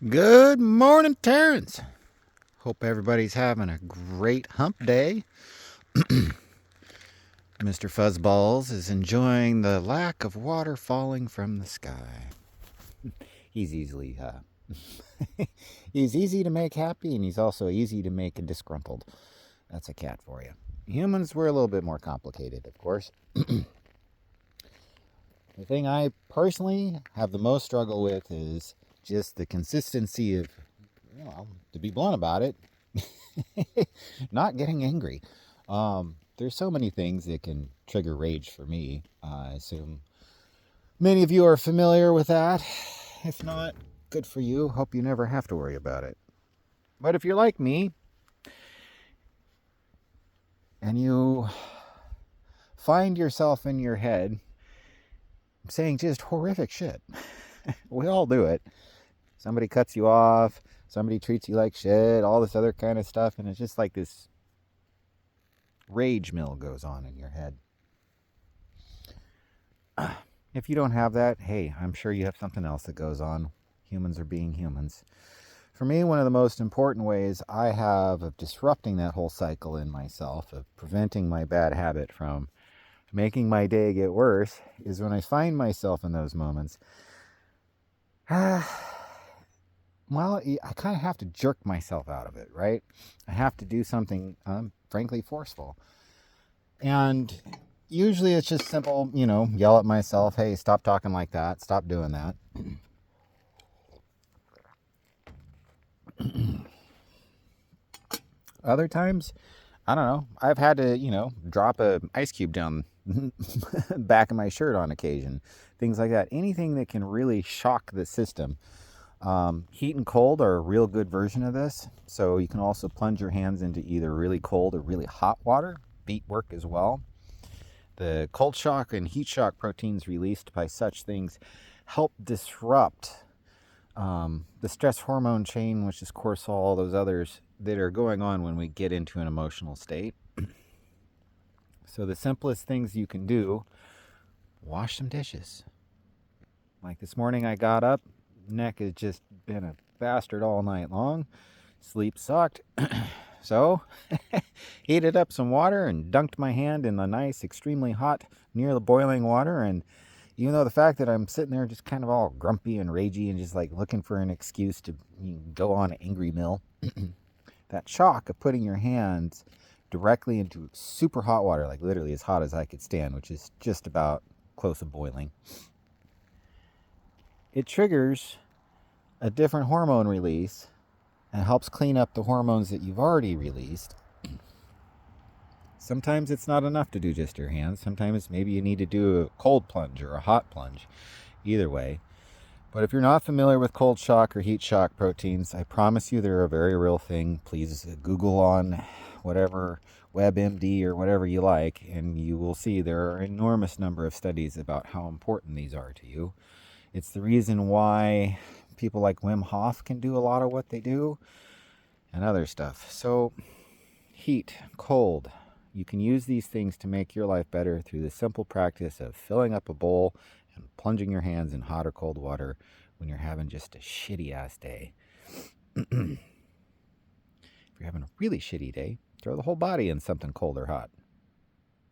Good morning, Terrence. Hope everybody's having a great hump day. Mr. Fuzzballs is enjoying the lack of water falling from the sky. He's easily, he's easy to make happy, and he's also easy to make disgruntled. That's a cat for you. Humans, we're a little bit more complicated, of course. The thing I personally have the most struggle with is just the consistency of, to be blunt about it, not getting angry. There's so many things that can trigger rage for me. I assume many of you are familiar with that. If not, good for you. Hope you never have to worry about it. But if you're like me and you find yourself in your head saying just horrific shit, we all do it. Somebody cuts you off, somebody treats you like shit, all this other kind of stuff, and it's just like this rage mill goes on in your head. If you don't have that, hey, I'm sure you have something else that goes on. Humans are being humans. For me, one of the most important ways I have of disrupting that whole cycle in myself, of preventing my bad habit from making my day get worse, is when I find myself in those moments, well, I kind of have to jerk myself out of it, right? I have to do something, frankly, forceful. And usually it's just simple, yell at myself, hey, stop talking like that, stop doing that. Other times, I don't know, I've had to, drop an ice cube down back of my shirt on occasion. Things like that. Anything that can really shock the system. Heat and cold are a real good version of this. So you can also plunge your hands into either really cold or really hot water. Feet work as well. The cold shock and heat shock proteins released by such things help disrupt the stress hormone chain, which is cortisol, all those others that are going on when we get into an emotional state. So the simplest things you can do, wash some dishes. Like this morning I got up, neck has just been a bastard all night long. Sleep sucked. So, heated up some water and dunked my hand in the nice, extremely hot, near the boiling water. And even though the fact that I'm sitting there just kind of all grumpy and ragey and just like looking for an excuse to go on an angry mill, that shock of putting your hands directly into super hot water, like literally as hot as I could stand, which is just about close to boiling, it triggers a different hormone release and helps clean up the hormones that you've already released. Sometimes it's not enough to do just your hands. Sometimes maybe you need to do a cold plunge or a hot plunge. Either way. But if you're not familiar with cold shock or heat shock proteins, I promise you they're a very real thing. Please Google on whatever, WebMD or whatever you like, and you will see there are an enormous number of studies about how important these are to you. It's the reason why people like Wim Hof can do a lot of what they do and other stuff. So heat, cold, you can use these things to make your life better through the simple practice of filling up a bowl and plunging your hands in hot or cold water when you're having just a shitty ass day. If you're having a really shitty day, throw the whole body in something cold or hot.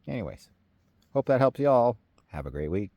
Anyways, hope that helps y'all. Have a great week.